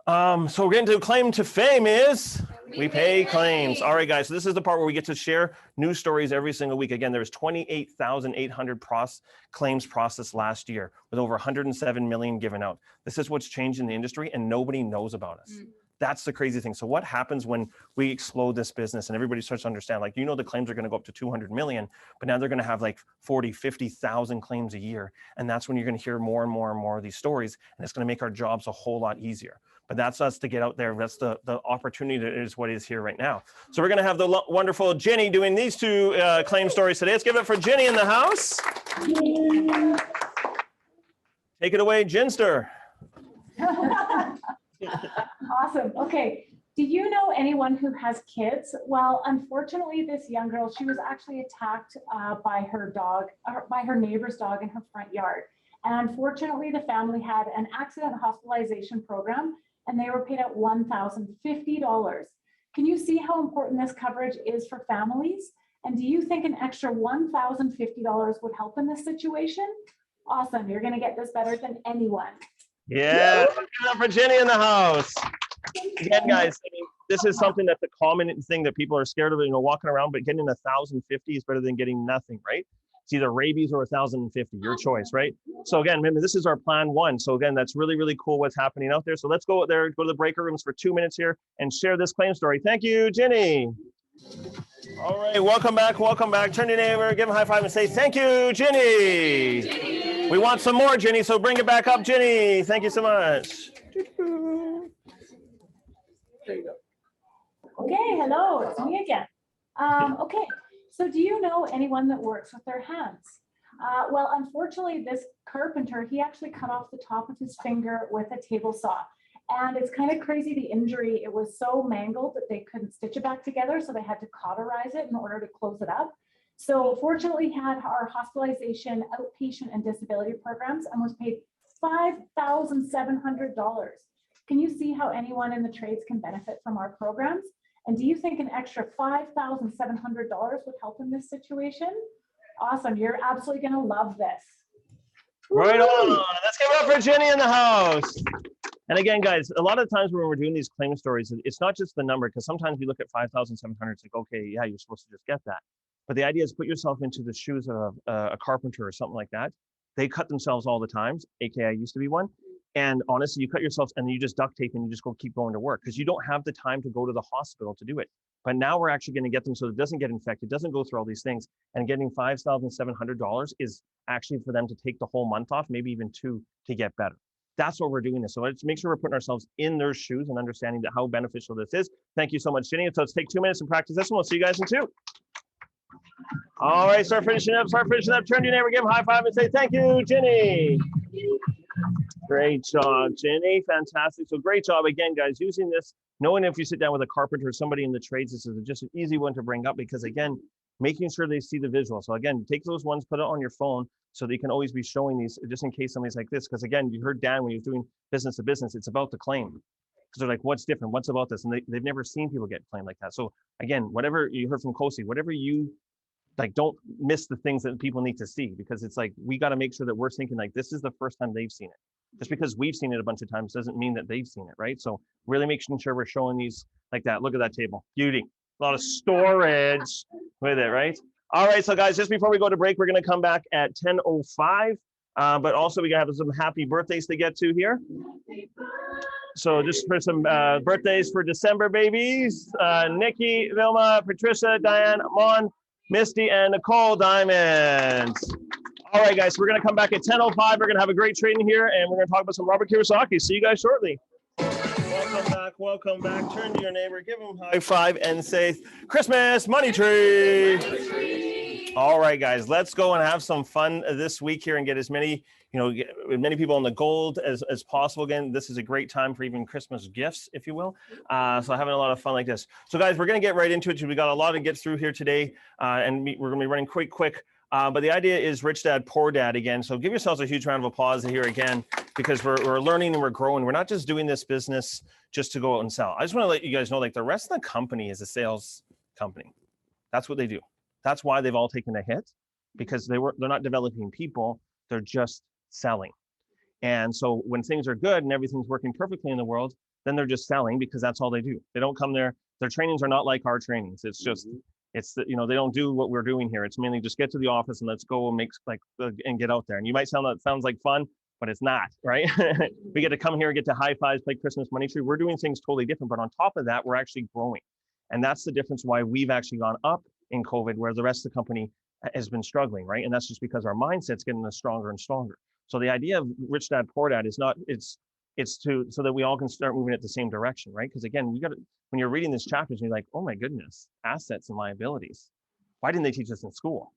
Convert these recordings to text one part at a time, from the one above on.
So we're getting to claim to fame is we pay claims. All right, guys. So this is the part where we get to share news stories every single week. Again, there was 28,800 claims processed last year with over 107 million given out. This is what's changed in the industry and nobody knows about us. That's the crazy thing. So what happens when we explode this business and everybody starts to understand, like, the claims are going to go up to 200 million, but now they're going to have like 40, 50,000 claims a year. And that's when you're going to hear more and more and more of these stories. And it's going to make our jobs a whole lot easier. But that's us to get out there. That's the opportunity that is what is here right now. So we're going to have the wonderful Ginny doing these two claim stories today. Let's give it for Ginny in the house. Take it away, Ginster. Awesome. Okay. Do you know anyone who has kids? Well, unfortunately, this young girl, she was actually attacked by her dog, or by her neighbor's dog in her front yard. And unfortunately, the family had an accident hospitalization program and they were paid out $1,050. Can you see how important this coverage is for families? And do you think an extra $1,050 would help in this situation? Awesome. You're going to get this better than anyone. Yeah, give it up for Ginny in the house. Again, guys, this is something that's a common thing that people are scared of, walking around, but getting 1,050 is better than getting nothing, right? It's either rabies or 1,050, your choice, right? So again, remember, this is our plan one. So again, that's really, really cool what's happening out there. So let's go out there, go to the breaker rooms for 2 minutes here and share this claim story. Thank you, Ginny. All right, welcome back, welcome back. Turn to your neighbor, give him a high five and say, thank you, Ginny. We want some more, Ginny, so bring it back up, Ginny. Thank you so much. There you go. Okay, hello, it's me again. Okay, so do you know anyone that works with their hands? Well, unfortunately, this carpenter, he actually cut off the top of his finger with a table saw. And it's kind of crazy, the injury, it was so mangled that they couldn't stitch it back together, so they had to cauterize it in order to close it up. So fortunately, he had our hospitalization, outpatient, and disability programs and was paid $5,700. Can you see how anyone in the trades can benefit from our programs? And do you think an extra $5,700 would help in this situation? Awesome, you're absolutely gonna love this. Right on, let's give it up for Ginny in the house. And again, guys, a lot of times when we're doing these claim stories, it's not just the number, because sometimes we look at 5,700, it's like, okay, yeah, you're supposed to just get that. But the idea is put yourself into the shoes of a carpenter or something like that. They cut themselves all the time, aka I used to be one. And honestly, you cut yourself and you just duct tape and you just keep going to work because you don't have the time to go to the hospital to do it. But now we're actually going to get them so it doesn't get infected, doesn't go through all these things. And getting $5,700 is actually for them to take the whole month off, maybe even 2, to get better. That's what we're doing this. So let's make sure we're putting ourselves in their shoes and understanding that how beneficial this is. Thank you so much, Ginny. So let's take 2 minutes and practice this one. We'll see you guys in 2. All right, start finishing up. Turn to your neighbor, give him a high five and say, thank you, Ginny. Great job, Ginny. Fantastic. So great job again, guys, using this, knowing if you sit down with a carpenter or somebody in the trades, this is just an easy one to bring up because again, making sure they see the visual. So again, take those ones, put it on your phone so that you can always be showing these just in case somebody's like this. Because again, you heard Dan when he was doing business to business, it's about the claim. Because they're like, what's different? What's about this? And they've never seen people get claimed like that. So again, whatever you heard from Kosi, whatever you like, don't miss the things that people need to see, because it's like, we got to make sure that we're thinking like, this is the first time they've seen it. Just because we've seen it a bunch of times doesn't mean that they've seen it, right? So really making sure we're showing these like that. Look at that table, beauty. A lot of storage with it, right? All right, so guys, just before we go to break, we're gonna come back at 10:05. But also we have some happy birthdays to get to here. So just for some birthdays for December babies, Nikki, Vilma, Patricia, Diane, Mon, Misty, and Nicole Diamonds. All right, guys, so we're going to come back at 10:05. We're going to have a great training here, and we're going to talk about some Robert Kiyosaki. See you guys shortly. Welcome back, welcome back. Turn to your neighbor, give him a high five, and say, Christmas money tree. All right, guys, let's go and have some fun this week here and get as many, get many people on the gold as possible. Again, this is a great time for even Christmas gifts, if you will. So having a lot of fun like this. So guys, we're going to get right into it. We got a lot to get through here today, and we're going to be running quick. But the idea is rich dad, poor dad again. So give yourselves a huge round of applause here again, because we're learning and we're growing. We're not just doing this business just to go out and sell. I just want to let you guys know, like, the rest of the company is a sales company. That's what they do. That's why they've all taken a hit, because they're not developing people. They're just selling. And so when things are good and everything's working perfectly in the world, then they're just selling because that's all they do. They don't come there. Their trainings are not like our trainings. It's just, it's the, they don't do what we're doing here. It's mainly just get to the office and let's go and make and get out there. And you might sound, that sounds like fun, but it's not, right? We get to come here, get to high fives, play Christmas money tree. We're doing things totally different, but on top of that, we're actually growing. And that's the difference why we've actually gone up in COVID, where the rest of the company has been struggling, right? And that's just because our mindset's getting stronger and stronger. So the idea of Rich Dad Poor Dad is not, it's so that we all can start moving at the same direction, right? Because again, we got to, when you're reading these chapters, you're like, oh my goodness, assets and liabilities. Why didn't they teach us in school,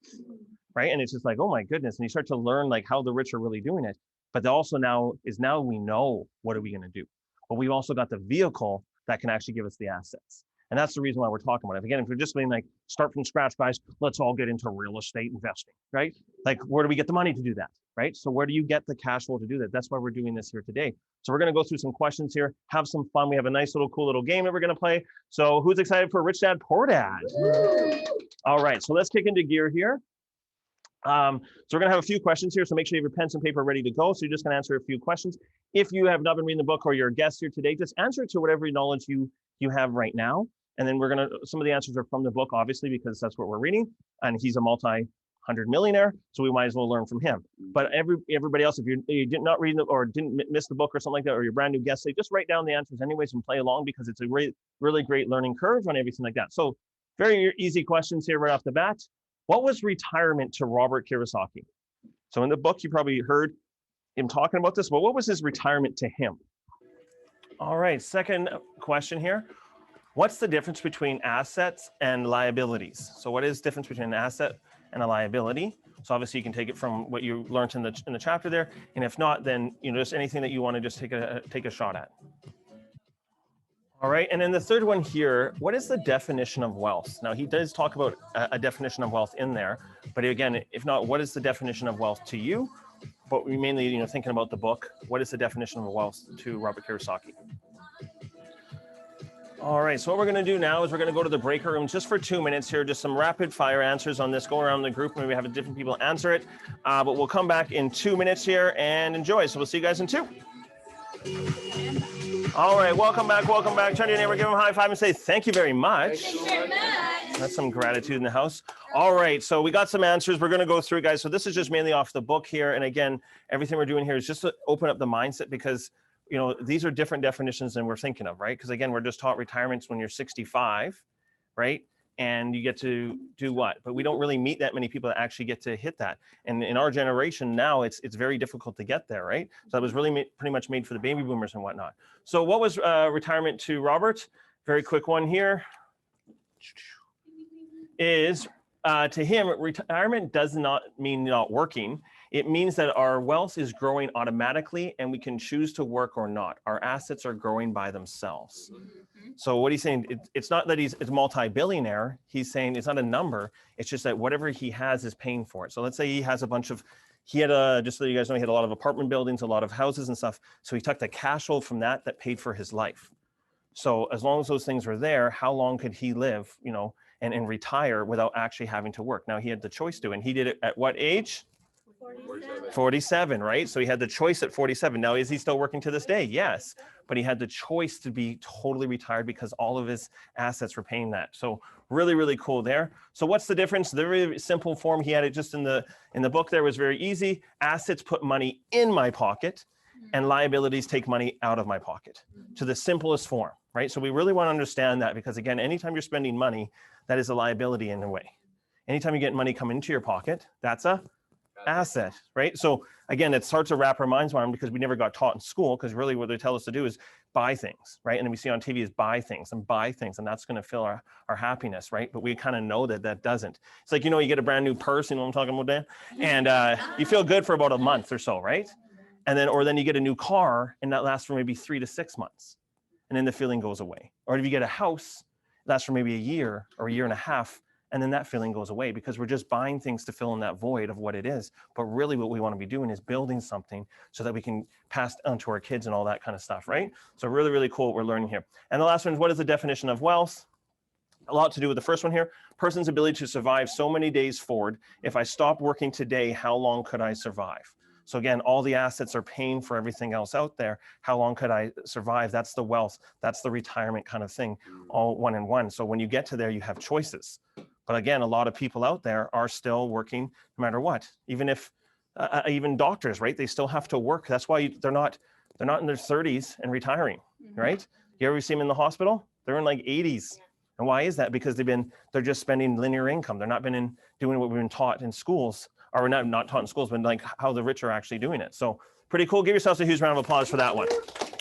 right? And it's just like, oh my goodness. And you start to learn like how the rich are really doing it. But also now we know what are we going to do? But we've also got the vehicle that can actually give us the assets. And that's the reason why we're talking about it. Again, if we're just being like, start from scratch, guys, let's all get into real estate investing, right? Like, where do we get the money to do that, right? So where do you get the cash flow to do that? That's why we're doing this here today. So we're going to go through some questions here, have some fun. We have a nice little, cool little game that we're going to play. So who's excited for Rich Dad, Poor Dad? All right, so let's kick into gear here. So we're going to have a few questions here. So make sure you have your pens and paper ready to go. So you're just going to answer a few questions. If you have not been reading the book or you're a guest here today, just answer it to whatever knowledge you have right now. And then we're going to, some of the answers are from the book, obviously, because that's what we're reading. And he's a multi-hundred millionaire, so we might as well learn from him. But everybody else, if you did not read or didn't miss the book or something like that, or you're a brand new guest, say just write down the answers anyways and play along, because it's a really great learning curve on everything like that. So very easy questions here right off the bat. What was retirement to Robert Kiyosaki? So in the book, you probably heard him talking about this, but what was his retirement to him? All right, second question here. What's the difference between assets and liabilities? So what is the difference between an asset and a liability? So obviously you can take it from what you learned in the chapter there. And if not, then just anything that you want to just take a shot at. All right, and then the third one here, what is the definition of wealth? Now he does talk about a definition of wealth in there, but again, if not, what is the definition of wealth to you? But we mainly, thinking about the book, what is the definition of wealth to Robert Kiyosaki? All right, so what we're going to do now is we're going to go to the breaker room just for 2 minutes here, just some rapid fire answers on this, go around the group, maybe have different people answer it, but we'll come back in 2 minutes here and enjoy. So we'll see you guys in 2. All right, welcome back. Turn to your neighbor, give them a high five and say thank you very much. Thank you very much. That's some gratitude in the house. All right, so we got some answers. We're going to go through, guys. So this is just mainly off the book here. And again, everything we're doing here is just to open up the mindset, because these are different definitions than we're thinking of, right? Because again, we're just taught retirements when you're 65, right? And you get to do what? But we don't really meet that many people that actually get to hit that. And in our generation now, it's very difficult to get there, right? So that was really pretty much made for the baby boomers and whatnot. So what was retirement to Robert? Very quick one here is to him, retirement does not mean not working. It means that our wealth is growing automatically and we can choose to work or not. Our assets are growing by themselves. So what he's saying, it's not that he's multi-billionaire. He's saying it's not a number. It's just that whatever he has is paying for it. So let's say he has a bunch of, just so you guys know, he had a lot of apartment buildings, a lot of houses and stuff. So he took the cash flow from that paid for his life. So as long as those things were there, how long could he live, and retire without actually having to work? Now he had the choice to, and he did it at what age? 47, right? So he had the choice at 47. Now, is he still working to this day? Yes, but he had the choice to be totally retired because all of his assets were paying that. So really, really cool there. So what's the difference? The very simple form, he had it just in the book there, was very easy. Assets put money in my pocket and liabilities take money out of my pocket, to the simplest form, right? So we really want to understand that, because again, anytime you're spending money, that is a liability in a way. Anytime you get money come into your pocket, that's a asset, right? So again, it starts to wrap our minds around, because we never got taught in school, because really what they tell us to do is buy things, right? And then we see on TV is buy things, and that's going to fill our happiness, right? But we kind of know that doesn't. It's like, you get a brand new purse, you know what I'm talking about, Dan? And you feel good for about a month or so, right? And then you get a new car, and that lasts for maybe 3 to 6 months. And then the feeling goes away. Or if you get a house, it lasts for maybe a year or a year and a half, and then that feeling goes away, because we're just buying things to fill in that void of what it is. But really what we want to be doing is building something so that we can pass on to our kids and all that kind of stuff, right? So really, really cool what we're learning here. And the last one is, what is the definition of wealth? A lot to do with the first one here. Person's ability to survive so many days forward. If I stopped working today, how long could I survive? So again, all the assets are paying for everything else out there. How long could I survive? That's the wealth. That's the retirement kind of thing, all one in one. So when you get to there, you have choices. But again, a lot of people out there are still working no matter what. Even if, even doctors, right? They still have to work. That's why they're not in their 30s and retiring, right? You ever see them in the hospital? They're in like 80s. And why is that? Because they're just spending linear income. They're not been doing what we've been taught in schools, or not taught in schools, but like how the rich are actually doing it. So pretty cool. Give yourselves a huge round of applause for that one.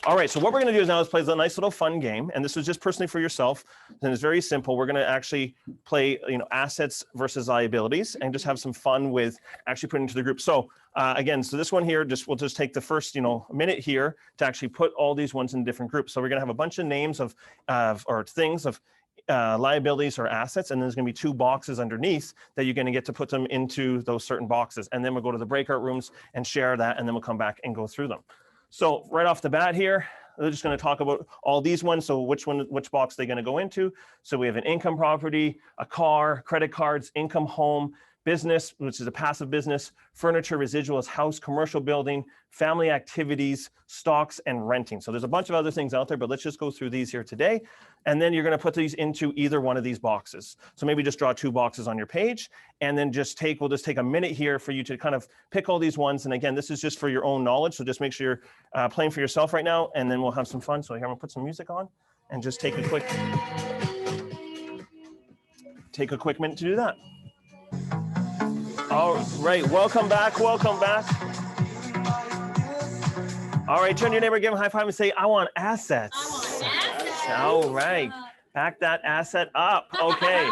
All right, so what we're gonna do is now is play a nice little fun game. And this is just personally for yourself. And it's very simple. We're gonna actually play, assets versus liabilities and just have some fun with actually putting into the group. So again, so this one here, we'll just take the first, minute here to actually put all these ones in different groups. So we're gonna have a bunch of names of or things of liabilities or assets, and there's going to be 2 boxes underneath that you're going to get to put them into those certain boxes. And then we'll go to the breakout rooms and share that, and then we'll come back and go through them. So right off the bat here, we're just going to talk about all these ones. So which box they're going to go into. So we have an income property, a car, credit cards, income home, business, which is a passive business, furniture, residuals, house, commercial building, family activities, stocks, and renting. So there's a bunch of other things out there, but let's just go through these here today. And then you're going to put these into either one of these boxes. So maybe just draw 2 boxes on your page, and then we'll just take a minute here for you to kind of pick all these ones. And again, this is just for your own knowledge. So just make sure you're playing for yourself right now, and then we'll have some fun. So here I'm gonna put some music on and just take a quick minute to do that. All right, welcome back. All right, turn to your neighbor, give him a high five and say, I want assets. I want assets. All right, back that asset up. Okay,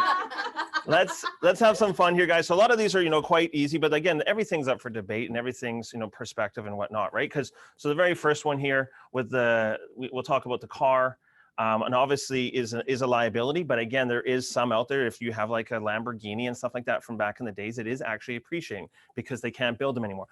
let's have some fun here, guys. So a lot of these are, quite easy, but again, everything's up for debate and everything's, perspective and whatnot, right? So the very first one here with we'll talk about the car. And obviously is a liability, but again, there is some out there. If you have like a Lamborghini and stuff like that from back in the days, it is actually appreciating because they can't build them anymore.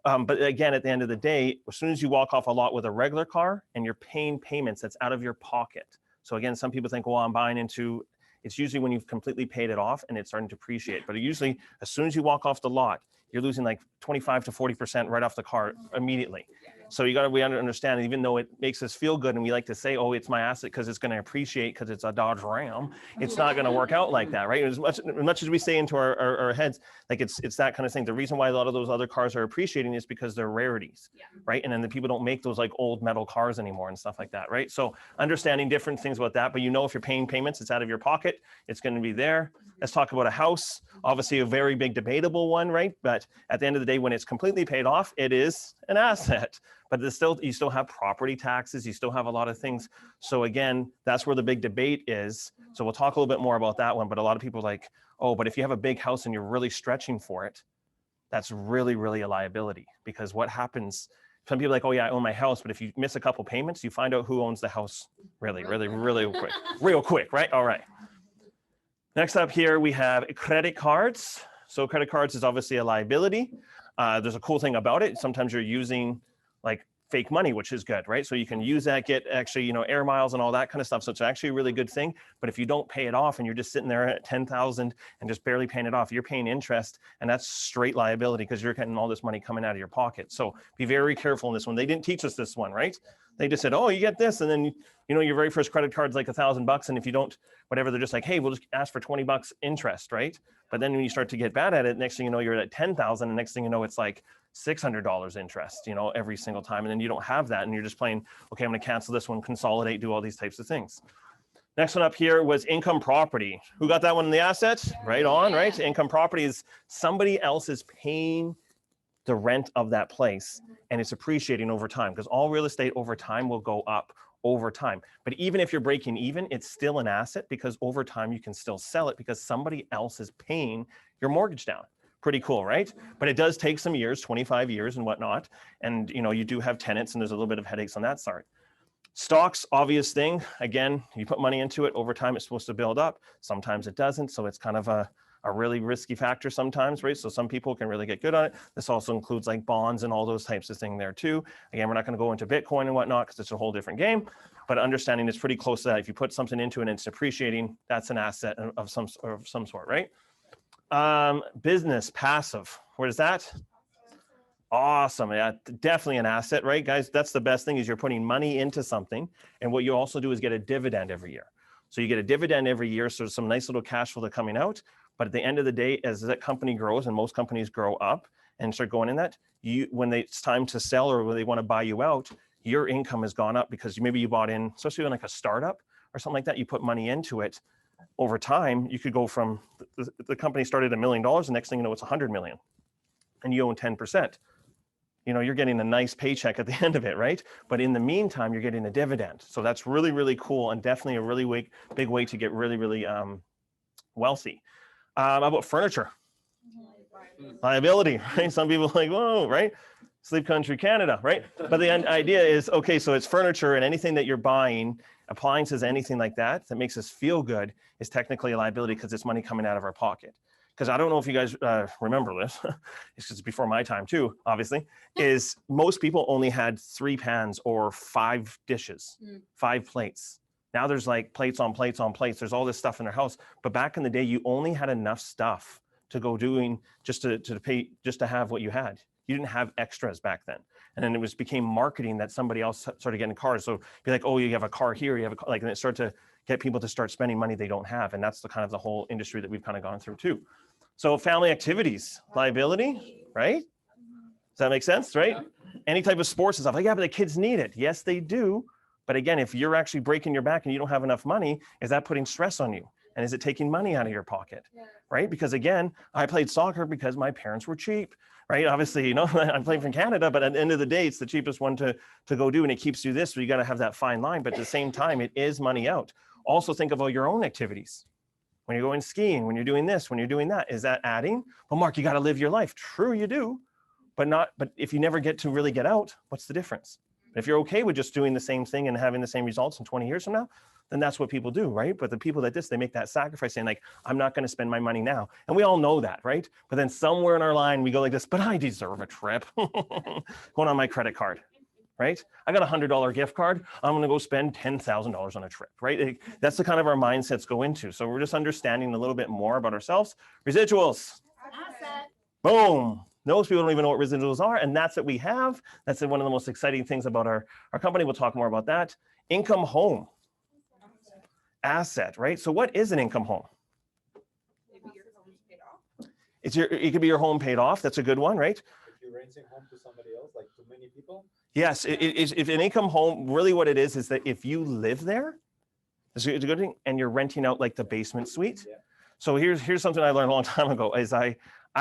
But again, at the end of the day, as soon as you walk off a lot with a regular car and you're paying payments, that's out of your pocket. So again, some people think, well, I'm buying into, it's usually when you've completely paid it off and it's starting to appreciate. But usually, as soon as you walk off the lot, you're losing like 25 to 40% right off the car immediately. So we understand, even though it makes us feel good and we like to say, oh, it's my asset because it's going to appreciate because it's a Dodge Ram, it's not going to work out like that, right? As much as we say into our heads, like it's that kind of thing. The reason why a lot of those other cars are appreciating is because they're rarities, right? And then the people don't make those like old metal cars anymore and stuff like that, right? So understanding different things about that, but if you're paying payments, it's out of your pocket, it's going to be there. Let's talk about a house, obviously a very big debatable one, right? But at the end of the day, when it's completely paid off, it is an asset. But you still have property taxes, you still have a lot of things. So again, that's where the big debate is. So we'll talk a little bit more about that one, but a lot of people are like, oh, but if you have a big house and you're really stretching for it, that's really, really a liability. Because what happens, some people are like, oh yeah, I own my house, but if you miss a couple payments, you find out who owns the house really quick, real quick, right? All right. Next up here, we have credit cards. So credit cards is obviously a liability. There's a cool thing about it. Sometimes you're using like fake money, which is good, right? So you can use that, get actually, air miles and all that kind of stuff. So it's actually a really good thing. But if you don't pay it off and you're just sitting there at 10,000 and just barely paying it off, you're paying interest, and that's straight liability because you're getting all this money coming out of your pocket. So be very careful in this one. They didn't teach us this one, right? They just said, oh, you get this. And then, your very first credit card's like $1,000. And if you don't, whatever, they're just like, hey, we'll just ask for $20 interest, right? But then when you start to get bad at it, next thing you know, you're at 10,000. And next thing you know, it's like $600 interest, every single time. And then you don't have that. And you're just playing, okay, I'm going to cancel this one, consolidate, do all these types of things. Next one up here was income property. Who got that one in the assets? Right on, right? Income property is somebody else is paying the rent of that place and it's appreciating over time, because all real estate over time will go up over time. But even if you're breaking even, it's still an asset because over time you can still sell it because somebody else is paying your mortgage down. Pretty cool, right? But it does take some years, 25 years and whatnot. And you do have tenants and there's a little bit of headaches on that side. Stocks, obvious thing. Again, you put money into it, over time it's supposed to build up. Sometimes it doesn't. So it's kind of a really risky factor sometimes, right? So some people can really get good on it. This also includes like bonds and all those types of things there too. Again, we're not going to go into Bitcoin and whatnot because it's a whole different game, but understanding it's pretty close to that. If you put something into it and it's appreciating, that's an asset of some sort, right? Business, passive, where is that? Awesome. Yeah, definitely an asset, right, guys? That's the best thing is you're putting money into something. And what you also do is get a dividend every year. So you get a dividend every year. So some nice little cash flow coming out. But at the end of the day, as that company grows, and most companies grow up and start going in that, when it's time to sell or when they want to buy you out, your income has gone up because maybe you bought in, especially in like a startup or something like that, you put money into it. Over time, you could go from the company started $1 million, the next thing you know, it's 100 million, and you own 10%. You're getting a nice paycheck at the end of it, right? But in the meantime, you're getting a dividend. So that's really, really cool and definitely a really big way to get really, really wealthy. How about furniture? Liability, right? Some people are like, whoa, right? Sleep Country, Canada, right? But the idea is, okay, so it's furniture and anything that you're buying, appliances, anything like that makes us feel good is technically a liability because it's money coming out of our pocket. Because I don't know if you guys remember this, it's before my time too, obviously, is most people only had 3 pans or 5 dishes, 5 plates. Now there's like plates on plates on plates. There's all this stuff in their house. But back in the day, you only had enough stuff to go doing just to pay, just to have what you had. You didn't have extras back then. And then it became marketing that somebody else started getting cars. So be like, oh, you have a car here, you have a car, like, and it started to get people to start spending money they don't have. And that's the kind of the whole industry that we've kind of gone through too. So family activities, liability, right? Does that make sense, right? Yeah. Any type of sports and stuff, like, yeah, but the kids need it. Yes, they do. But again, if you're actually breaking your back and you don't have enough money, is that putting stress on you? And is it taking money out of your pocket, right? Because again, I played soccer because my parents were cheap, right? Obviously, I'm playing from Canada, but at the end of the day, it's the cheapest one to go do, and it keeps you this, so you got to have that fine line. But at the same time, it is money out. Also think about your own activities. When you're going skiing, when you're doing this, when you're doing that, is that adding? Well, Mark, you got to live your life. True, you do, but if you never get to really get out, what's the difference? If you're okay with just doing the same thing and having the same results in 20 years from now, then that's what people do, right? But the people that they make that sacrifice saying like, I'm not going to spend my money now. And we all know that, right? But then somewhere in our line, we go like this, but I deserve a trip. Going on my credit card, right? I got a $100 gift card. I'm going to go spend $10,000 on a trip, right? That's the kind of our mindsets go into. So we're just understanding a little bit more about ourselves. Residuals. Asset. Boom. Most people don't even know what residuals are, and that's what we have. That's one of the most exciting things about our company. We'll talk more about that. Income home. Asset, right? So what is an income home? Maybe your home's paid off. It could be your home paid off. That's a good one, right? If you're renting home to somebody else, like to many people? Yes, if an income home, really what it is that if you live there, it's a good thing, and you're renting out like the basement suite. Yeah. So here's something I learned a long time ago is I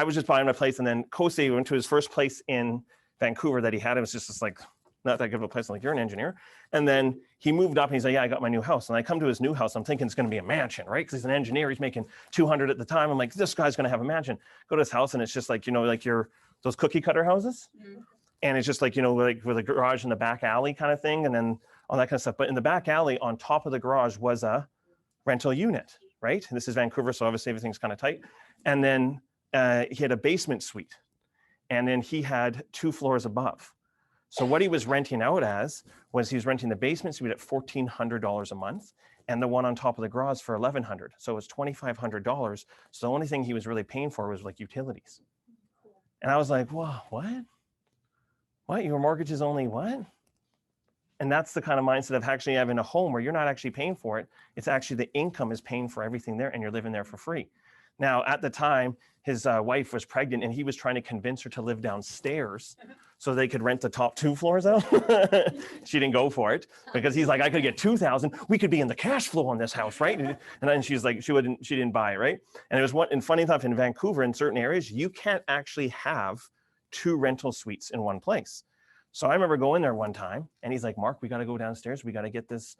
was just buying my place, and then Kosei went to his first place in Vancouver that he had. It was just like, not that good of a place. I'm like, you're an engineer. And then he moved up and he's like, yeah, I got my new house. And I come to his new house. I'm thinking it's going to be a mansion, right? Because he's an engineer. He's making 200 at the time. I'm like, this guy's going to have a mansion. Go to his house and it's just like, like those cookie cutter houses. Mm-hmm. And it's just like, like with a garage in the back alley kind of thing. And then all that kind of stuff. But in the back alley on top of the garage was a rental unit, right? And this is Vancouver. So obviously everything's kind of tight. And then he had a basement suite. And then he had 2 floors above. So what he was renting out as was he was renting the basement suite at $1,400 a month and the one on top of the garage for $1,100. So it was $2,500. So the only thing he was really paying for was like utilities. And I was like, whoa, what? What? Your mortgage is only what? And that's the kind of mindset of actually having a home where you're not actually paying for it. It's actually the income is paying for everything there and you're living there for free. Now, at the time, his wife was pregnant and he was trying to convince her to live downstairs so they could rent the top 2 floors out. She didn't go for it because he's like, I could get 2,000. We could be in the cash flow on this house, right? And then she's like, she didn't buy it, right? And it was and funny enough, in Vancouver, in certain areas, you can't actually have 2 rental suites in one place. So I remember going there one time and he's like, Mark, we got to go downstairs. We got to get this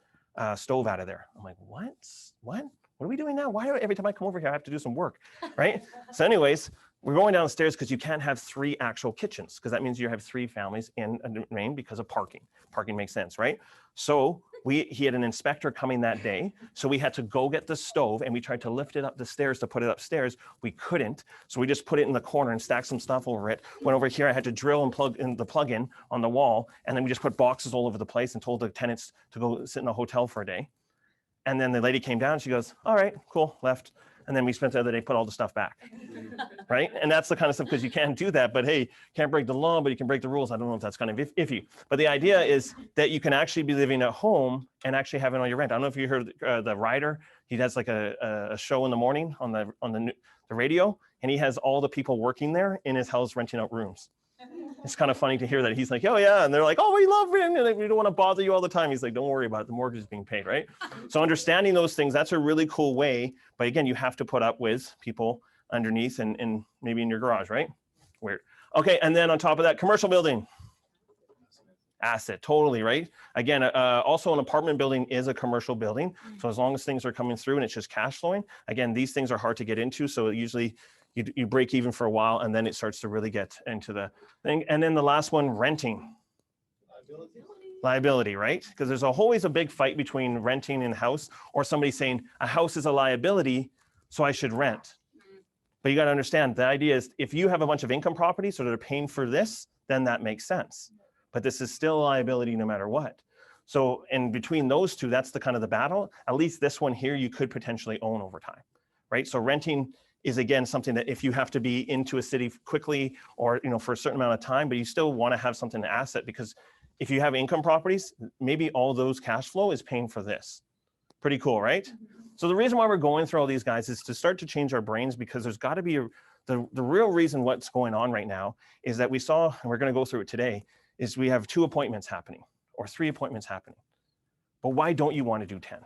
stove out of there. I'm like, what? What are we doing now? Why every time I come over here, I have to do some work, right? So anyways, we're going downstairs because you can't have 3 actual kitchens because that means you have 3 families in a domain because of parking. Parking makes sense, right? So he had an inspector coming that day. So we had to go get the stove and we tried to lift it up the stairs to put it upstairs. We couldn't. So we just put it in the corner and stacked some stuff over it. Went over here, I had to drill and plug in the plug-in on the wall. And then we just put boxes all over the place and told the tenants to go sit in a hotel for a day. And then the lady came down, she goes, all right, cool, left. And then we spent the other day, put all the stuff back, right? And that's the kind of stuff, because you can't do that, but hey, can't break the law, but you can break the rules. I don't know if that's kind of iffy, but the idea is that you can actually be living at home and actually having all your rent. I don't know if you heard the Ryder, he does like a show in the morning on the radio, and he has all the people working there in his house renting out rooms. It's kind of funny to hear that. He's like, oh yeah. And they're like, oh, we love him. And we don't want to bother you all the time. He's like, don't worry about it. The mortgage is being paid, right? So understanding those things, that's a really cool way. But again, you have to put up with people underneath and maybe in your garage, right? Weird. Okay. And then on top of that, commercial building. Asset, totally, right? Again, also an apartment building is a commercial building. So as long as things are coming through and it's just cash flowing, again, these things are hard to get into. So usually you break even for a while and then it starts to really get into the thing. And then the last one, renting. Liability, right? Because there's always a big fight between renting and house, or somebody saying a house is a liability, so I should rent. But you got to understand, the idea is if you have a bunch of income properties so they're paying for this, then that makes sense. But this is still a liability no matter what. So in between those two, that's the kind of the battle. At least this one here, you could potentially own over time, right? So renting is again something that if you have to be into a city quickly or for a certain amount of time, but you still want to have something to asset, because if you have income properties, maybe all those cash flow is paying for this. Pretty cool, right? So the reason why we're going through all these guys is to start to change our brains, because there's got to be the real reason what's going on right now is that we saw, and we're going to go through it today, is we have 2 appointments happening or 3 appointments happening. But why don't you want to do 10?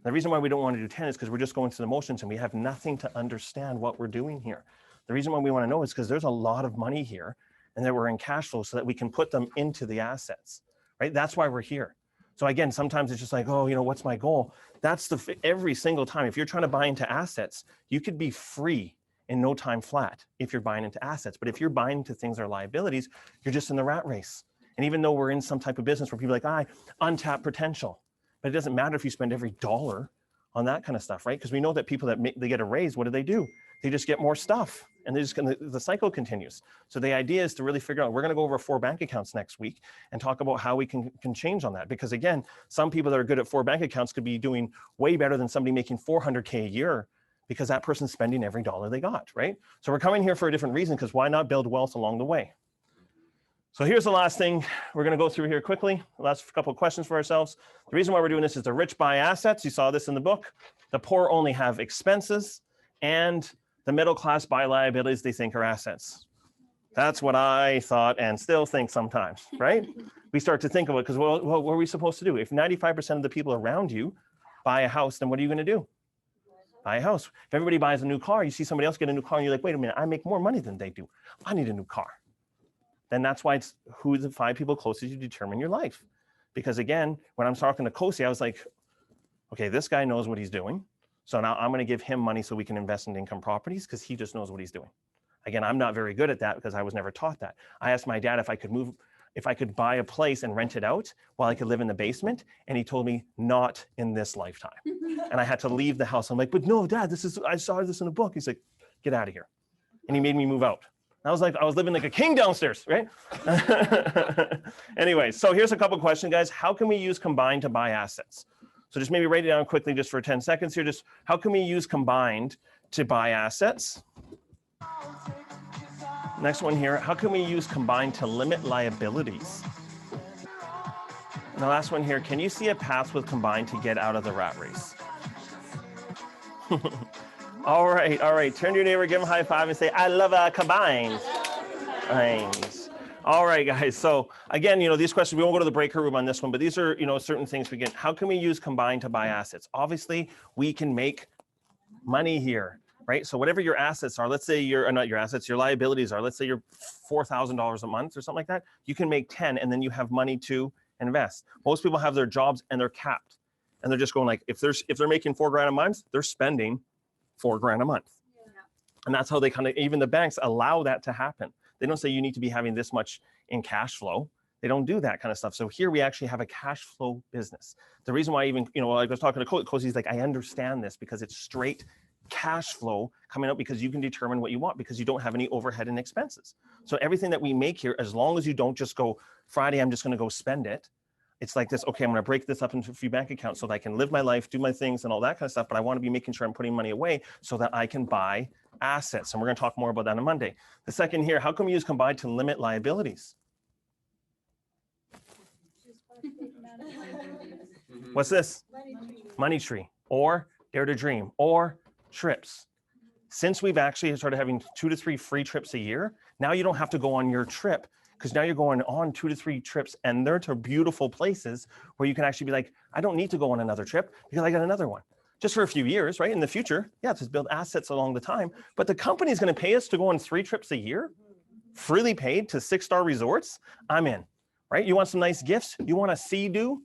The reason why we don't want to do 10 is because we're just going through the motions and we have nothing to understand what we're doing here. The reason why we want to know is because there's a lot of money here and that we're in cash flow so that we can put them into the assets, right? That's why we're here. So again, sometimes it's just like, oh, what's my goal? That's every single time. If you're trying to buy into assets, you could be free in no time flat if you're buying into assets. But if you're buying into things that are liabilities, you're just in the rat race. And even though we're in some type of business where people are like, untapped potential. But it doesn't matter if you spend every dollar on that kind of stuff, right? Because we know that people that they get a raise, what do? They just get more stuff, and the cycle continues. So the idea is to really figure out, we're going to go over 4 bank accounts next week and talk about how we can change on that. Because again, some people that are good at 4 bank accounts could be doing way better than somebody making $400K a year, because that person's spending every dollar they got, right? So we're coming here for a different reason, because why not build wealth along the way? So here's the last thing we're going to go through here quickly. The last couple of questions for ourselves. The reason why we're doing this is the rich buy assets. You saw this in the book. The poor only have expenses, and the middle class buy liabilities they think are assets. That's what I thought and still think sometimes, right? We start to think of it because, well, what are we supposed to do? If 95% of the people around you buy a house, then what are you going to do? Buy a house. If everybody buys a new car, you see somebody else get a new car and you're like, wait a minute, I make more money than they do. I need a new car. Then that's why it's who the 5 people closest you determine your life. Because again, when I'm talking to Kosi, I was like, okay, this guy knows what he's doing. So now I'm going to give him money so we can invest in income properties, because he just knows what he's doing. Again, I'm not very good at that because I was never taught that. I asked my dad if I could buy a place and rent it out while I could live in the basement. And he told me, not in this lifetime. And I had to leave the house. I'm like, but no, Dad, I saw this in a book. He's like, get out of here. And he made me move out. I was living like a king downstairs, right? Anyway, so here's a couple questions, guys. How can we use combined to buy assets? So just maybe write it down quickly just for 10 seconds here. Just how can we use combined to buy assets? Next one here, how can we use combined to limit liabilities? And the last one here, can you see a path with combined to get out of the rat race? All right. Turn to your neighbor, give him a high five and say, I love combined. Nice. All right, guys. So again, these questions, we won't go to the breaker room on this one, but these are, certain things we get. How can we use combined to buy assets? Obviously, we can make money here, right? So whatever your assets are, let's say not your assets, your liabilities are, let's say you're $4,000 a month or something like that. You can make 10 and then you have money to invest. Most people have their jobs and they're capped. And they're just going like, if they're making $4,000 a month, they're spending $4,000 a month. Yeah. And that's how they even the banks allow that to happen. They don't say you need to be having this much in cash flow. They don't do that kind of stuff. So here we actually have a cash flow business. The reason why even, I was talking to Cozy, he's like, I understand this because it's straight cash flow coming out, because you can determine what you want because you don't have any overhead and expenses. So everything that we make here, as long as you don't just go, Friday, I'm just going to go spend it. It's like this, okay, I'm gonna break this up into a few bank accounts so that I can live my life, do my things and all that kind of stuff, but I wanna be making sure I'm putting money away so that I can buy assets. And we're gonna talk more about that on Monday. The second here, how can we use Combine to limit liabilities? What's this? Money Tree, or Dare to Dream, or trips. Since we've actually started having 2 to 3 free trips a year, now you don't have to go on your trip, because now you're going on 2 to 3 trips, and they're to beautiful places where you can actually be like, I don't need to go on another trip because I got another one. Just for a few years, right? In the future, yeah, to build assets along the time, but the company is going to pay us to go on 3 trips a year, freely paid to 6-star resorts. I'm in, right? You want some nice gifts? You want a Sea-Doo?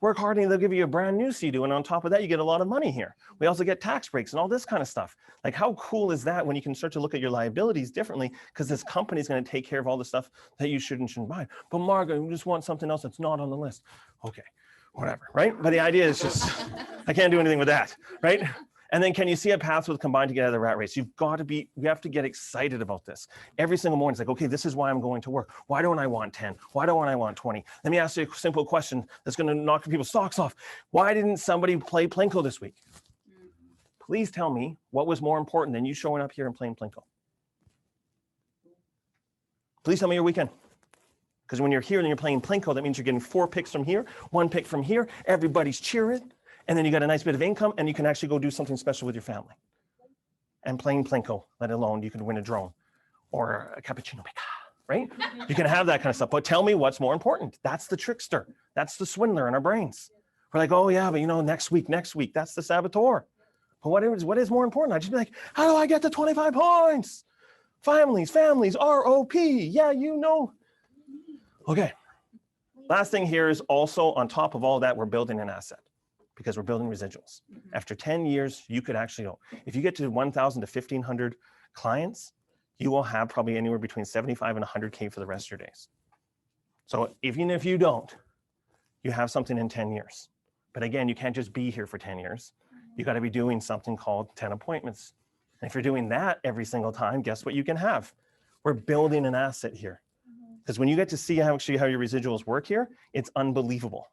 Work hard and they'll give you a brand new Sea-Doo. And on top of that, you get a lot of money here. We also get tax breaks and all this kind of stuff. Like, how cool is that when you can start to look at your liabilities differently, because this company is going to take care of all the stuff that you shouldn't buy. But Margaret, we just want something else that's not on the list. Okay, whatever, right? But the idea is just, I can't do anything with that, right? And then can you see a path with Combine to get out of the rat race? You've got to be, we have to get excited about this. Every single morning, it's like, okay, this is why I'm going to work. Why don't I want 10? Why don't I want 20? Let me ask you a simple question that's going to knock people's socks off. Why didn't somebody play Plinko this week? Please tell me what was more important than you showing up here and playing Plinko. Please tell me your weekend. Because when you're here and you're playing Plinko, that means you're getting 4 picks from here, 1 pick from here, everybody's cheering. And then you got a nice bit of income and you can actually go do something special with your family. And playing Plinko, let alone you could win a drone or a cappuccino, right? You can have that kind of stuff. But tell me what's more important. That's the trickster. That's the swindler in our brains. We're like, oh yeah, but you know, next week, that's the saboteur. But what is more important? I just be like, how do I get to 25 points? Families, ROP. Yeah, you know. Okay. Last thing here is also on top of all that, we're building an asset, because we're building residuals. After 10 years, you could actually go, if you get to 1,000 to 1,500 clients, you will have probably anywhere between 75 and 100K for the rest of your days. So even if you don't, you have something in 10 years. But again, you can't just be here for 10 years. You got to be doing something called 10 appointments. And if you're doing that every single time, guess what you can have? We're building an asset here. Because when you get to see how your residuals work here, it's unbelievable.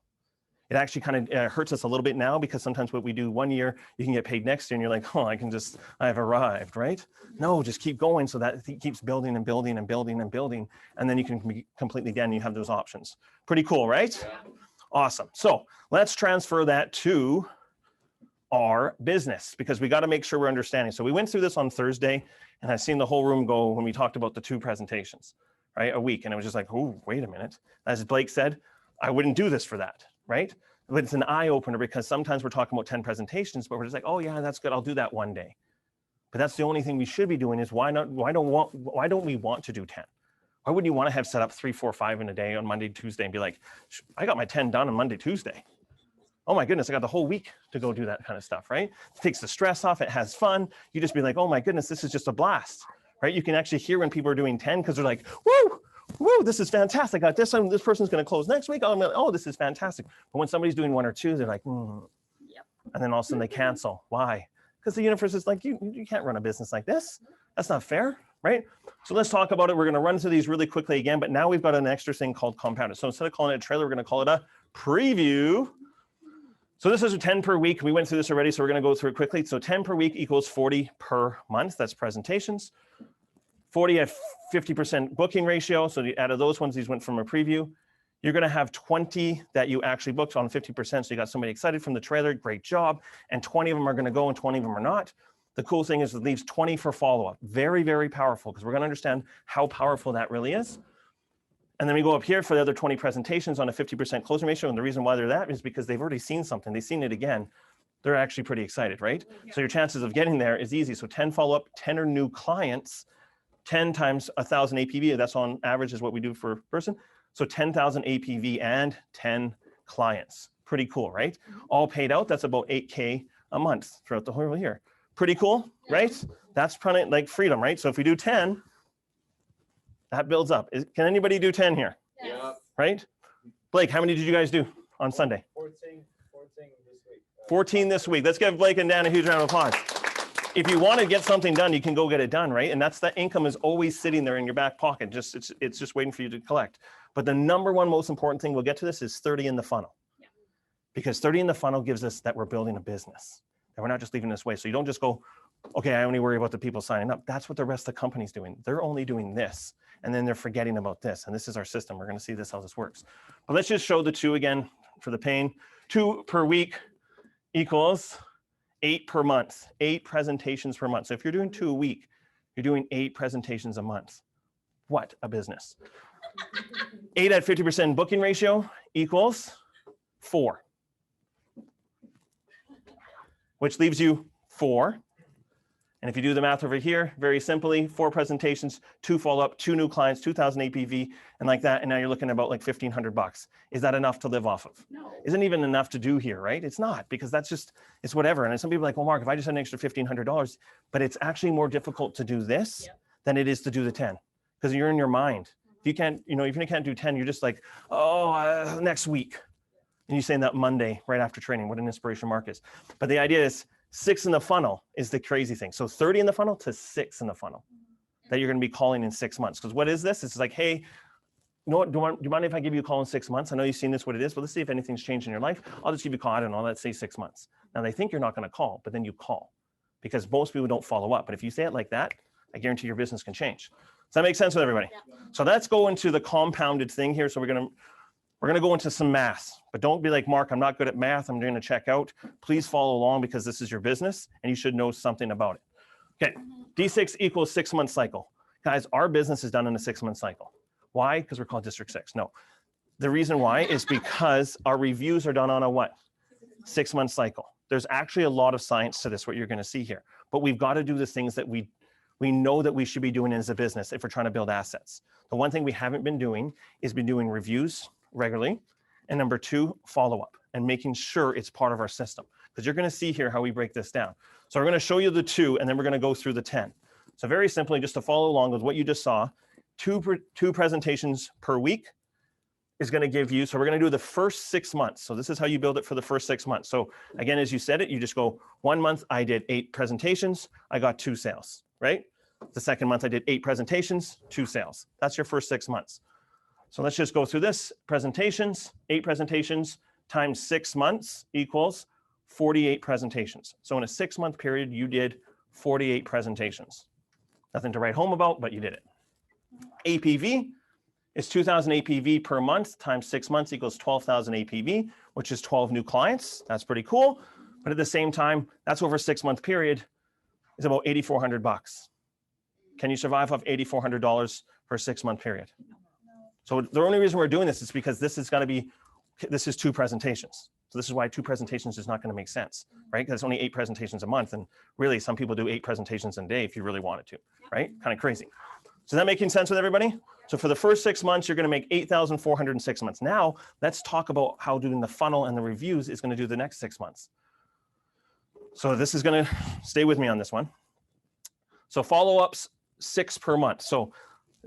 It actually kind of hurts us a little bit now, because sometimes what we do one year, you can get paid next year and you're like, oh, I've arrived, right? No, just keep going so that it keeps building and building and building and building. And then you can be completely, again, you have those options. Pretty cool, right? Yeah. Awesome. So let's transfer that to our business, because we got to make sure we're understanding. So we went through this on Thursday and I've seen the whole room go when we talked about the 2 presentations, right? A week. And it was just like, oh, wait a minute. As Blake said, I wouldn't do this for that. Right? But it's an eye opener, because sometimes we're talking about 10 presentations, but we're just like, oh yeah, that's good. I'll do that one day. But that's the only thing we should be doing is why don't we want to do 10? Why wouldn't you want to have set up 3, 4, 5 in a day on Monday, Tuesday and be like, I got my 10 done on Monday, Tuesday. Oh my goodness, I got the whole week to go do that kind of stuff, right? It takes the stress off. It has fun. You just be like, oh my goodness, this is just a blast, right? You can actually hear when people are doing 10 because they're like, woo, this is fantastic. I got this one. This person's going to close next week. Oh, this is fantastic. But when somebody's doing 1 or 2, they're like, Yep. And then all of a sudden they cancel. Why? Because the universe is like, you can't run a business like this. That's not fair, right? So let's talk about it. We're going to run through these really quickly again, but now we've got an extra thing called compounded. So instead of calling it a trailer, we're going to call it a preview. So this is a 10 per week. We went through this already, so we're going to go through it quickly. So 10 per week equals 40 per month. That's presentations. 40 at 50% booking ratio. So out of those ones, these went from a preview. You're going to have 20 that you actually booked on 50%. So you got somebody excited from the trailer. Great job. And 20 of them are going to go and 20 of them are not. The cool thing is it leaves 20 for follow-up. Very, very powerful, because we're going to understand how powerful that really is. And then we go up here for the other 20 presentations on a 50% closing ratio. And the reason why they're that is because they've already seen something. They've seen it again. They're actually pretty excited, right? Yeah. So your chances of getting there is easy. So 10 follow-up, 10 are new clients, 10 times 1,000 APV. That's on average is what we do for a person. So 10,000 APV and 10 clients. Pretty cool, right? All paid out. That's about 8K a month throughout the whole year. Pretty cool, right? That's kind of like freedom, right? So if we do 10, that builds up. Can anybody do 10 here? Yeah. Right? Blake, how many did you guys do on Sunday? 14 this week. 14 this week. Let's give Blake and Dan a huge round of applause. if you want to get something done, you can go get it done, right? And that's that income is always sitting there in your back pocket. Just it's just waiting for you to collect. But the number one most important thing, we'll get to this, is 30 in the funnel. Because 30 in the funnel gives us that we're building a business. And we're not just leaving this way. So you don't just go, okay, I only worry about the people signing up. That's what the rest of the company's doing. They're only doing this. And then they're forgetting about this. And this is our system. We're going to see this, how this works. But let's just show the two again for the pain. 2 per week equals 8 per month, 8 presentations per month. So if you're doing 2 a week, you're doing 8 presentations a month. What a business. 8 at 50% booking ratio equals 4, which leaves you 4. And if you do the math over here, very simply, 4 presentations, 2 follow-up, 2 new clients, 2,000 APV, and like that. And now you're looking at about like $1,500. Is that enough to live off of? No. Isn't even enough to do here, right? It's not, because that's just, it's whatever. And some people are like, well, Mark, if I just had an extra $1,500, but it's actually more difficult to do this than it is to do the 10, because you're in your mind. If you can't, if you can't do 10, you're just like, oh, next week. And you're saying that Monday, right after training, what an inspiration Mark is. But the idea is 6 in the funnel is the crazy thing. So 30 in the funnel to 6 in the funnel that you're going to be calling in 6 months. Because what is this? It's like, hey, you know what, do you mind if I give you a call in 6 months? I know you've seen this, what it is, but let's see if anything's changed in your life. I'll just give you a call, I don't know, let's say 6 months. Now they think you're not going to call, but then you call, because most people don't follow up. But if you say it like that, I guarantee your business can change. Does that make sense with everybody? Yeah. So let's go into the compounded thing here. So we're going to go into some math, but don't be like, Mark, I'm not good at math, I'm doing a checkout. Please follow along, because this is your business and you should know something about it. Okay, D6 equals 6 month cycle. Guys, our business is done in a 6 month cycle. Why? Because we're called District 6. No, the reason why is because our reviews are done on a what? 6 month cycle. There's actually a lot of science to this, what you're going to see here, but we've got to do the things that we know that we should be doing as a business if we're trying to build assets. The one thing we haven't been doing is been doing reviews regularly. And number 2, follow-up, and making sure it's part of our system. Because you're going to see here how we break this down. So we're going to show you the 2, and then we're going to go through the 10. So very simply, just to follow along with what you just saw, 2 presentations per week is going to give you, so we're going to do the first 6 months. So this is how you build it for the first 6 months. So again, as you said it, you just go 1 month, I did 8 presentations, I got 2 sales, right? The second month I did 8 presentations, 2 sales. That's your first 6 months. So let's just go through this. Presentations, 8 presentations times 6 months equals 48 presentations. So in a 6 month period, you did 48 presentations. Nothing to write home about, but you did it. APV is 2,000 APV per month times 6 months equals 12,000 APV, which is 12 new clients. That's pretty cool. But at the same time, that's over a 6 month period is about $8,400. Can you survive off $8,400 for a 6 month period? So the only reason we're doing this is because this is 2 presentations. So this is why 2 presentations is not going to make sense, right? Because it's only 8 presentations a month. And really, some people do 8 presentations a day if you really wanted to, right? Kind of crazy. So is that making sense with everybody? So for the first 6 months, you're going to make 8,400 in 6 months. Now, let's talk about how doing the funnel and the reviews is going to do the next 6 months. So this is going to stay with me on this one. So follow-ups, 6 per month. So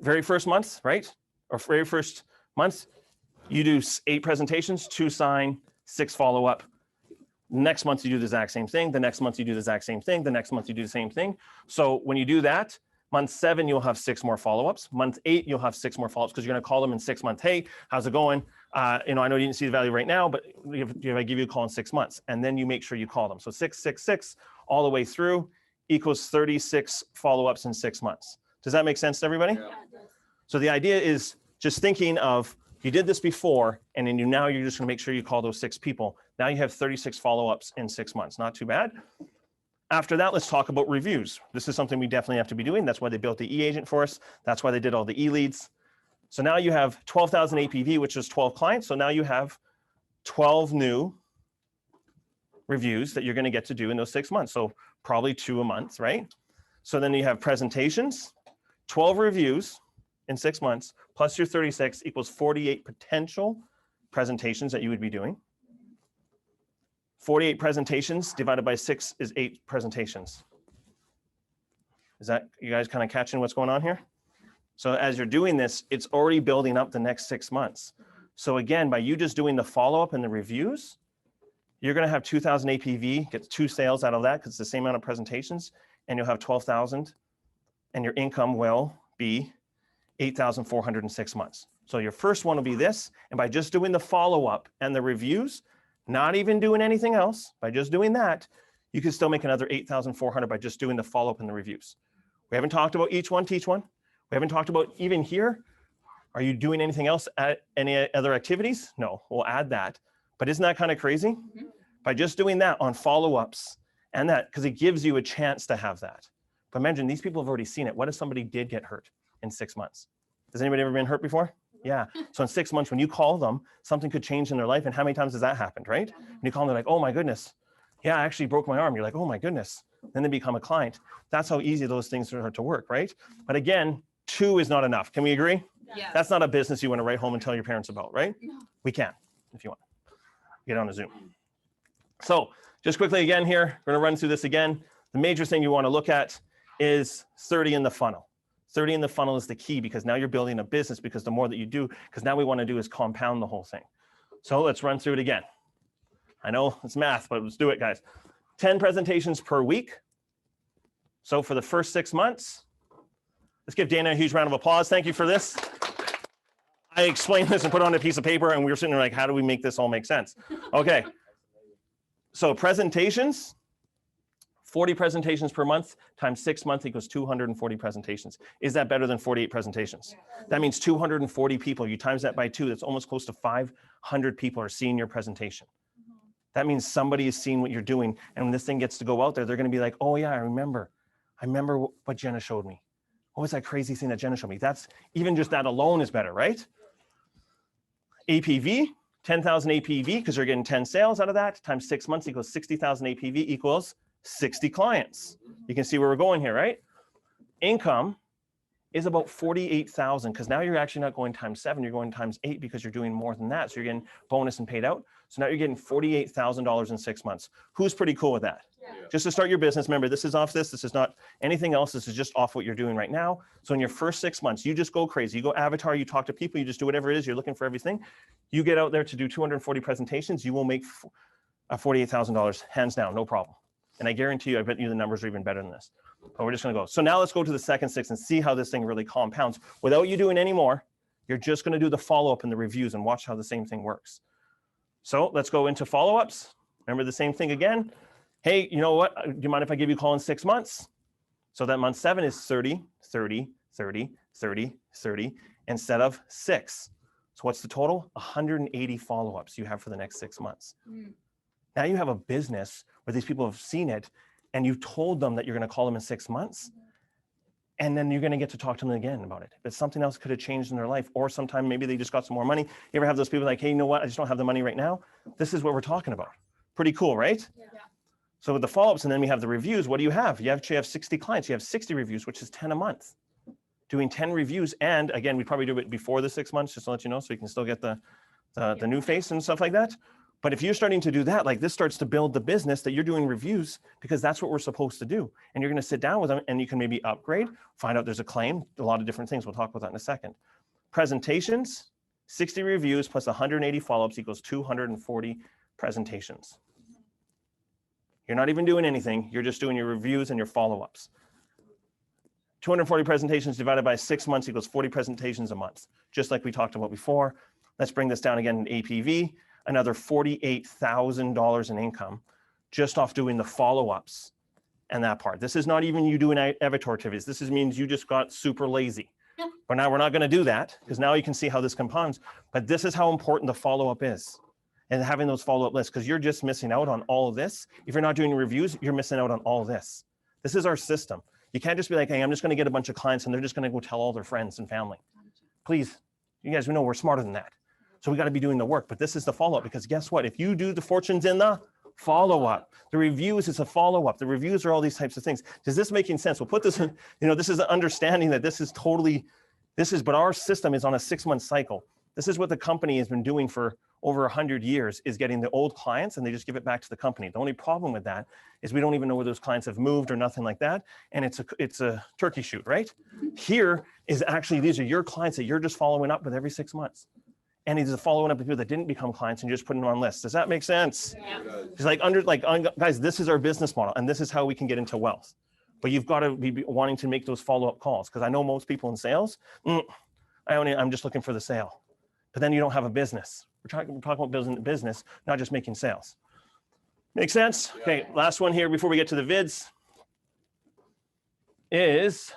very first month, right? Or very first month, you do 8 presentations, 2 sign, 6 follow-up. Next month, you do the exact same thing. The next month, you do the exact same thing. The next month, you do the same thing. So when you do that, month 7, you'll have 6 more follow-ups. Month 8, you'll have 6 more follow-ups, because you're going to call them in 6 months. Hey, how's it going? I know you didn't see the value right now, but if I give you a call in 6 months, and then you make sure you call them. So 6, 6, 6 all the way through equals 36 follow-ups in 6 months. Does that make sense to everybody? Yeah. So the idea is just thinking of, you did this before, and then now you're just going to make sure you call those 6 people. Now you have 36 follow-ups in 6 months. Not too bad. After that, let's talk about reviews. This is something we definitely have to be doing. That's why they built the e-agent for us. That's why they did all the e-leads. So now you have 12,000 APV, which is 12 clients. So now you have 12 new reviews that you're going to get to do in those 6 months. So probably 2 a month, right? So then you have presentations, 12 reviews in 6 months, plus your 36 equals 48 potential presentations that you would be doing. 48 presentations divided by 6 is 8 presentations. Is that, you guys kind of catching what's going on here? So as you're doing this, it's already building up the next 6 months. So again, by you just doing the follow-up and the reviews, you're going to have 2,000 APV, get 2 sales out of that because it's the same amount of presentations. and you'll have 12,000 and your income will be 8,400 in 6 months. So your first one will be this. And by just doing the follow-up and the reviews, not even doing anything else, by just doing that, you can still make another 8,400 by just doing the follow-up and the reviews. We haven't talked about each one, teach one. We haven't talked about even here. Are you doing anything else at any other activities? No, we'll add that. But isn't that kind of crazy? Mm-hmm. By just doing that on follow-ups and that, because it gives you a chance to have that. But imagine these people have already seen it. What if somebody did get hurt in 6 months? Has anybody ever been hurt before? Yeah. So in 6 months, when you call them, something could change in their life. And how many times has that happened, right? When you call them, they're like, oh my goodness. Yeah, I actually broke my arm. You're like, oh my goodness. Then they become a client. That's how easy those things are to work, right? But again, 2 is not enough. Can we agree? Yeah. That's not a business you want to write home and tell your parents about, right? No. We can, if you want. Get on a Zoom. So just quickly again here, we're going to run through this again. The major thing you want to look at is 30 in the funnel. 30 in the funnel is the key because now you're building a business because the more that you do, because now we want to do is compound the whole thing. So let's run through it again. I know it's math, but let's do it, guys. 10 presentations per week. So for the first 6 months, let's give Dana a huge round of applause. Thank you for this. I explained this and put it on a piece of paper and we were sitting there like, how do we make this all make sense? Okay. So presentations, 40 presentations per month times 6 months equals 240 presentations. Is that better than 48 presentations? That means 240 people. You times that by 2, that's almost close to 500 people are seeing your presentation. That means somebody is seeing what you're doing. And when this thing gets to go out there, they're going to be like, oh yeah, I remember what Jenna showed me. What was that crazy thing that Jenna showed me? That's even just that alone is better, right? APV, 10,000 APV, because you're getting 10 sales out of that, times 6 months equals 60,000 APV equals 60 clients. You can see where we're going here, right? Income is about 48,000 because now you're actually not going times 7, you're going times 8 because you're doing more than that. So you're getting bonus and paid out. So now you're getting $48,000 in 6 months. Who's pretty cool with that? Yeah. Just to start your business, remember, this is off this is not anything else. This is just off what you're doing right now. So in your first 6 months, you just go crazy. You go avatar, you talk to people, you just do whatever it is. You're looking for everything. You get out there to do 240 presentations. You will make $48,000 hands down, no problem. And I guarantee you, I bet you the numbers are even better than this. But we're just going to go. So now let's go to the second 6 and see how this thing really compounds. Without you doing any more, you're just going to do the follow-up and the reviews and watch how the same thing works. So let's go into follow-ups. Remember the same thing again. Hey, you know what? Do you mind if I give you a call in 6 months? So that month 7 is 30, 30, 30, 30, 30, instead of 6. So what's the total? 180 follow-ups you have for the next 6 months. Now you have a business where these people have seen it and you told them that you're going to call them in 6 months. And then you're going to get to talk to them again about it. But something else could have changed in their life, or sometime maybe they just got some more money. You ever have those people like, hey, you know what? I just don't have the money right now. This is what we're talking about. Pretty cool, right? Yeah. So with the follow-ups, and then we have the reviews. What do you have? You actually have 60 clients. You have 60 reviews, which is 10 a month. Doing 10 reviews. And again, we probably do it before the 6 months, just to let you know, so you can still get the new face and stuff like that. But if you're starting to do that, like this starts to build the business that you're doing reviews because that's what we're supposed to do. And you're going to sit down with them and you can maybe upgrade, find out there's a claim, a lot of different things. We'll talk about that in a second. Presentations, 60 reviews plus 180 follow-ups equals 240 presentations. You're not even doing anything. You're just doing your reviews and your follow-ups. 240 presentations divided by 6 months equals 40 presentations a month, just like we talked about before. Let's bring this down again in APV. Another $48,000 in income just off doing the follow-ups and that part. This is not even you doing avatar activities. This means you just got super lazy. Yeah. But now we're not going to do that because now you can see how this compounds. But this is how important the follow-up is and having those follow-up lists because you're just missing out on all of this. If you're not doing reviews, you're missing out on all of this. This is our system. You can't just be like, hey, I'm just going to get a bunch of clients and they're just going to go tell all their friends and family. Please, you guys know we're smarter than that. So we got to be doing the work, but this is the follow-up because guess what? If you do the fortunes in the follow-up, the reviews is a follow-up. The reviews are all these types of things. Does this making sense? We'll put this in, this is an understanding that but our system is on a 6-month cycle. This is what the company has been doing for over 100 years is getting the old clients and they just give it back to the company. The only problem with that is we don't even know where those clients have moved or nothing like that. And it's a turkey shoot, right? Here is actually, these are your clients that you're just following up with every 6 months. And he's following up with people that didn't become clients and just putting them on lists. Does that make sense? Yeah. It's guys, this is our business model and this is how we can get into wealth. but you've got to be wanting to make those follow-up calls. Because I know most people in sales, I'm just looking for the sale. But then you don't have a business. We're talking about building a business, not just making sales. Make sense? Yeah. Okay, last one here before we get to the vids is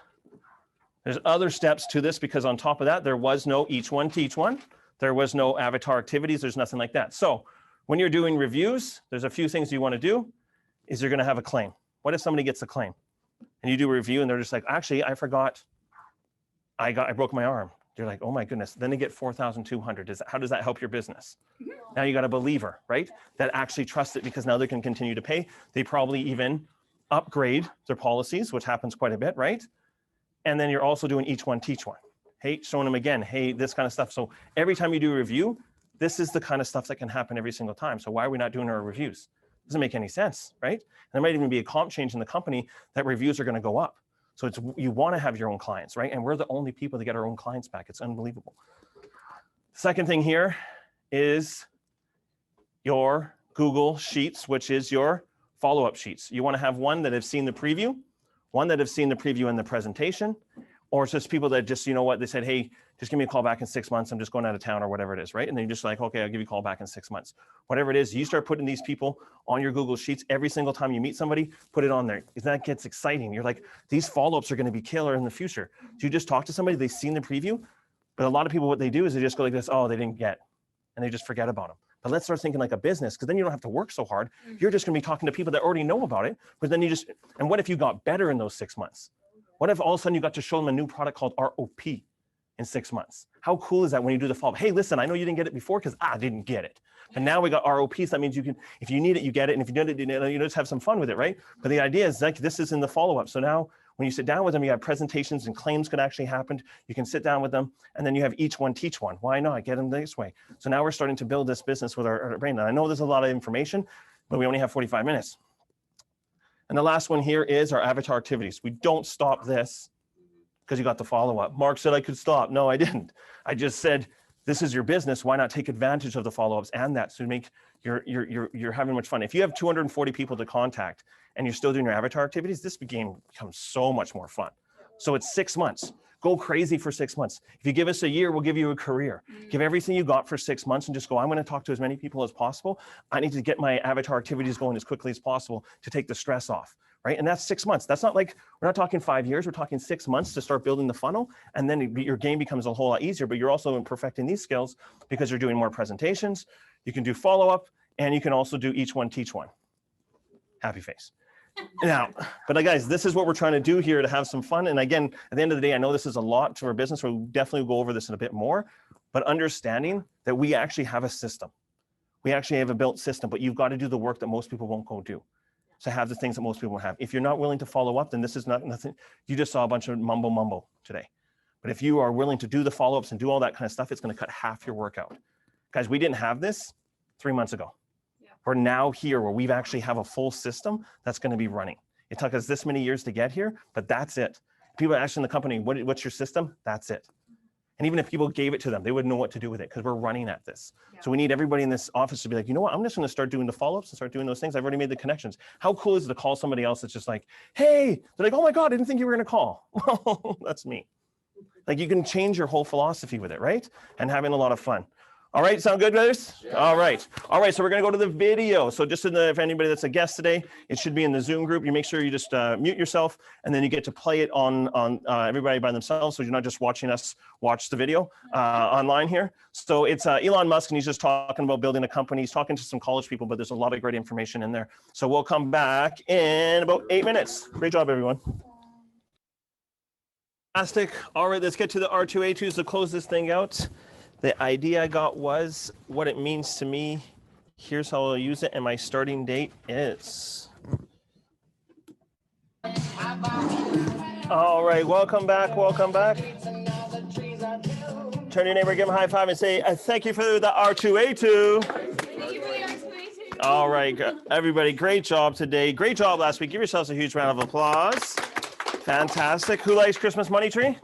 there's other steps to this, because on top of that, there was no each one teach one. There was no avatar activities. There's nothing like that. So when you're doing reviews, there's a few things you want to do. Is you're going to have a claim. What if somebody gets a claim and you do a review and they're just like, actually, I forgot, I broke my arm. You're like, oh my goodness. Then they get 4,200. How does that help your business? Now you got a believer, right? That actually trusts it, because now they can continue to pay. They probably even upgrade their policies, which happens quite a bit, right? And then you're also doing each one teach one. Hey, showing them again, hey, this kind of stuff. So every time you do a review, this is the kind of stuff that can happen every single time. So why are we not doing our reviews? Doesn't make any sense, right? There might even be a comp change in the company that reviews are going to go up. So you want to have your own clients, right? And we're the only people that get our own clients back. It's unbelievable. Second thing here is your Google Sheets, which is your follow-up sheets. You want to have one that have seen the preview, one that have seen the preview and the presentation, or it's just people that just, you know what, they said, hey, just give me a call back in 6 months. I'm just going out of town, or whatever it is, right? And then you're just like, okay, I'll give you a call back in 6 months. Whatever it is, you start putting these people on your Google Sheets every single time you meet somebody, put it on there. That gets exciting. You're like, these follow-ups are going to be killer in the future. So you just talk to somebody, they've seen the preview, but a lot of people, what they do is they just go like this, oh, they didn't get, and they just forget about them. But let's start thinking like a business, because then you don't have to work so hard. You're just going to be talking to people that already know about it, but then and what if you got better in those 6 months? What if all of a sudden you got to show them a new product called ROP in 6 months? How cool is that when you do the follow-up? Hey, listen, I know you didn't get it before because I didn't get it. But now we got ROPs. That means you can, if you need it, you get it. And if you don't, you just have some fun with it, right? But the idea is like, this is in the follow-up. So now when you sit down with them, you have presentations and claims could actually happen. You can sit down with them, and then you have each one teach one. Why not? Get them this way. So now we're starting to build this business with our brain. And I know there's a lot of information, but we only have 45 minutes. And the last one here is our avatar activities. We don't stop this because you got the follow-up. Mark said I could stop. No, I didn't. I just said, this is your business. Why not take advantage of the follow-ups and that, so make you're having much fun. If you have 240 people to contact and you're still doing your avatar activities, this game becomes so much more fun. So it's 6 months. Go crazy for 6 months. If you give us a year, we'll give you a career. Give everything you got for 6 months and just go, I'm going to talk to as many people as possible. I need to get my avatar activities going as quickly as possible to take the stress off, right? And that's 6 months. That's not like, we're not talking 5 years. We're talking 6 months to start building the funnel. And then your game becomes a whole lot easier, but you're also perfecting these skills because you're doing more presentations. You can do follow-up, and you can also do each one, teach one. Happy face. Now, but guys, this is what we're trying to do here to have some fun. And again, at the end of the day, I know this is a lot to our business. We'll definitely go over this in a bit more, but understanding that we actually have a system. We actually have a built system, but you've got to do the work that most people won't go do. So have the things that most people won't have. If you're not willing to follow up, then this is nothing. You just saw a bunch of mumbo today. But if you are willing to do the follow-ups and do all that kind of stuff, it's going to cut half your workout. Guys, we didn't have this 3 months ago. We're now here where we've actually have a full system that's going to be running. It took us this many years to get here, but that's it. People are asking the company, what's your system? That's it. And even if people gave it to them, they wouldn't know what to do with it because we're running at this. Yeah. So we need everybody in this office to be like, you know what? I'm just going to start doing the follow-ups and start doing those things. I've already made the connections. How cool is it to call somebody else that's just like, hey, they're like, oh my God, I didn't think you were going to call. Well, that's me. Like you can change your whole philosophy with it, right? And having a lot of fun. All right, sound good, brothers? Yeah. All right, so we're gonna go to the video. So just if anybody that's a guest today, it should be in the Zoom group. You make sure you just mute yourself, and then you get to play it on everybody by themselves, so you're not just watching us watch the video online here. So it's Elon Musk, and he's just talking about building a company. He's talking to some college people, but there's a lot of great information in there. So we'll come back in about 8 minutes. Great job, everyone. Fantastic. All right, let's get to the R2A2s to close this thing out. The idea I got was what it means to me. Here's how I'll use it, and my starting date is. All right, welcome back. Turn your neighbor, give him a high five, and say, thank you for the R2A2. Thank you for the R2A2. All right, everybody, great job today. Great job last week. Give yourselves a huge round of applause. Fantastic. Who likes Christmas money tree?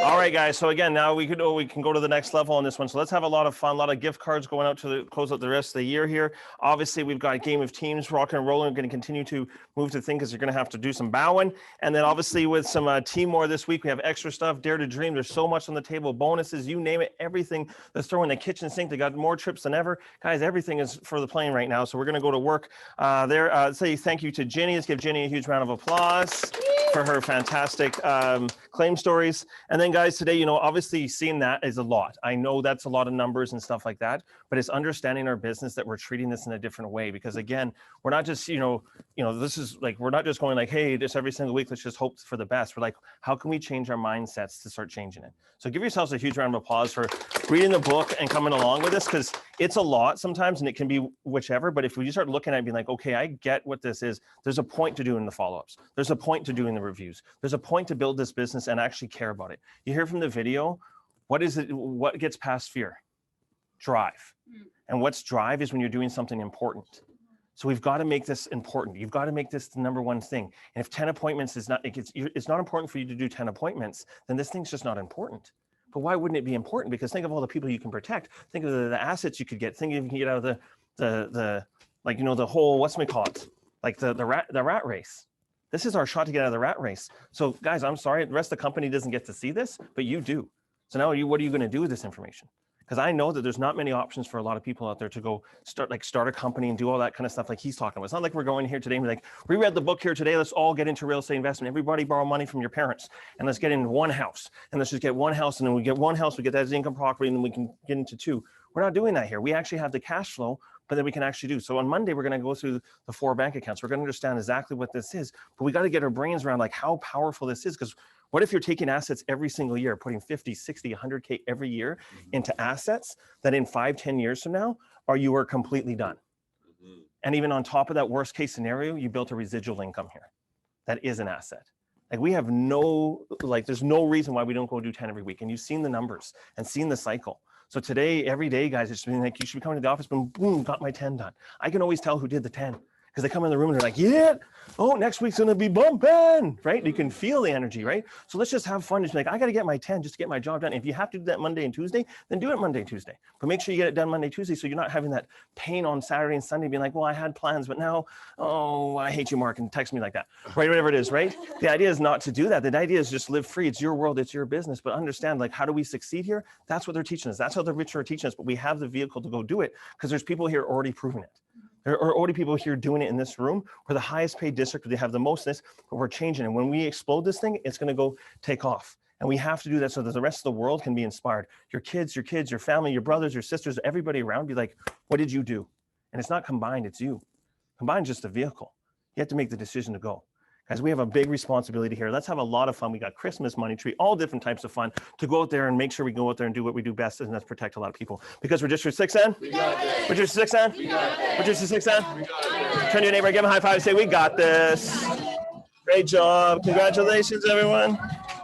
All right, guys. So again, now we can go to the next level on this one. So let's have a lot of fun, a lot of gift cards going out to close out the rest of the year here. Obviously, we've got Game of Teams rocking and rolling. We're going to continue to move to thing because you're going to have to do some bowing. And then obviously with some team more this week, we have extra stuff, Dare to Dream. There's so much on the table, bonuses, you name it, everything. Let's throw in the kitchen sink. They got more trips than ever. Guys, everything is for the plane right now. So we're going to go to work there. Say thank you to Ginny. Let's give Ginny a huge round of applause for her fantastic claim stories. And then guys, today, you know, obviously seeing that is a lot. I know that's a lot of numbers and stuff like that, but it's understanding our business that we're treating this in a different way. Because again, we're not just, this is like, we're not just going like, hey, just every single week, let's just hope for the best. We're like, how can we change our mindsets to start changing it? So give yourselves a huge round of applause for reading the book and coming along with this, because it's a lot sometimes and it can be whichever, but if we start looking at it and being like, okay, I get what this is, there's a point to doing the follow-ups. There's a point to doing the reviews. There's a point to build this business and actually care about it. You hear from the video, what is it? What gets past fear? Drive. And what's drive is when you're doing something important. So we've got to make this important. You've got to make this the number one thing. And if 10 appointments is not, it's not important for you to do 10 appointments, then this thing's just not important. But why wouldn't it be important? Because think of all the people you can protect. Think of the assets you could get. Think if you can get out of the whole, what's we call it? Like the rat race. This is our shot to get out of the rat race. So guys, I'm sorry, the rest of the company doesn't get to see this, but you do. So now what are you going to do with this information? Because I know that there's not many options for a lot of people out there to go start a company and do all that kind of stuff like he's talking about. It's not like we're going here today and be like, we read the book here today, let's all get into real estate investment. Everybody borrow money from your parents and let's get into one house. And let's just get one house, and then we get one house, we get that as income property, and then we can get into two. We're not doing that here. We actually have the cash flow, but then we can actually do. So on Monday, we're going to go through the 4 bank accounts. We're going to understand exactly what this is, but we got to get our brains around like how powerful this is. Because what if you're taking assets every single year, putting 50, 60, 100K every year into assets that in 5-10 years from now, you are completely done. And even on top of that worst case scenario, you built a residual income here. That is an asset. Like we have there's no reason why we don't go do 10 every week. And you've seen the numbers and seen the cycle. So today, every day, guys, it's been like, you should be coming to the office, boom, boom, got my 10 done. I can always tell who did the 10 because they come in the room and they're like, yeah, oh, next week's going to be bumping, right? You can feel the energy, right? So let's just have fun. Just be like, I got to get my 10 just to get my job done. If you have to do that Monday and Tuesday, then do it Monday and Tuesday. But make sure you get it done Monday, Tuesday, so you're not having that pain on Saturday and Sunday being like, well, I had plans, but now, oh, I hate you, Mark, and text me like that, right? Whatever it is, right? The idea is not to do that. The idea is just live free. It's your world. It's your business. But understand, like, how do we succeed here? That's what they're teaching us. That's how the rich are teaching us. But we have the vehicle to go do it because there's people here already proving it. There are already people here doing it in this room. We're the highest paid district. They have the most of this, but we're changing it. When we explode this thing, it's going to go take off. And we have to do that so that the rest of the world can be inspired. Your kids, your family, your brothers, your sisters, everybody around, be like, what did you do? And it's not combined, it's you. Combined is just a vehicle. You have to make the decision to go. Guys, we have a big responsibility here. Let's have a lot of fun. We got Christmas, money tree, all different types of fun to go out there and make sure we go out there and do what we do best, and that's protect a lot of people. Because we're District 6N? We're District 6N? We're District 6N? Turn to your neighbor, give him a high five, and say, we got this. Great job. Congratulations, everyone.